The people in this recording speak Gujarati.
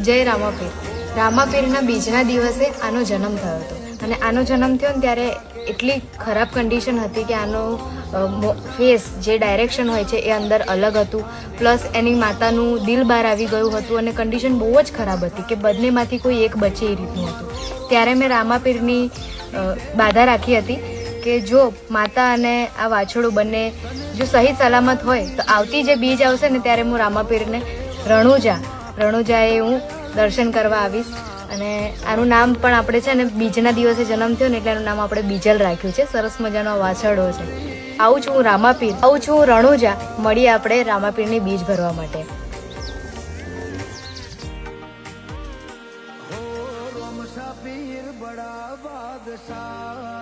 જય રામાપીર. રામાપીરના બીજના દિવસે આનો જન્મ થયો હતો અને આનો જન્મ થયો ને ત્યારે એટલી ખરાબ કન્ડિશન હતી કે આનો ફેસ જે ડાયરેક્શન હોય છે એ અંદર અલગ હતું, પ્લસ એની માતાનું દિલ બહાર આવી ગયું હતું અને કન્ડિશન બહુ જ ખરાબ હતી કે બંનેમાંથી કોઈ એક બચે એ રીતનું હતું. ત્યારે મેં રામાપીરની બાધા રાખી હતી કે જો માતા અને આ વાછોડું બંને જો સહી સલામત હોય તો આવતી જે બીજ આવશે ને ત્યારે હું રામાપીરને રણુજાએ હું દર્શન કરવા આવીશ. અને આનું નામ પણ આપણે છે ને બીજના દિવસે જન્મ થયો ને એટલે એનું નામ આપણે બીજલ રાખ્યું છે. સરસ મજાનો વાછરડો છે. આવું છું હું રામાપીર, આવું છું રણુજા. મળીએ આપણે રામાપીરની બીજ ભરવા માટે. પીર બડા બાદશાહ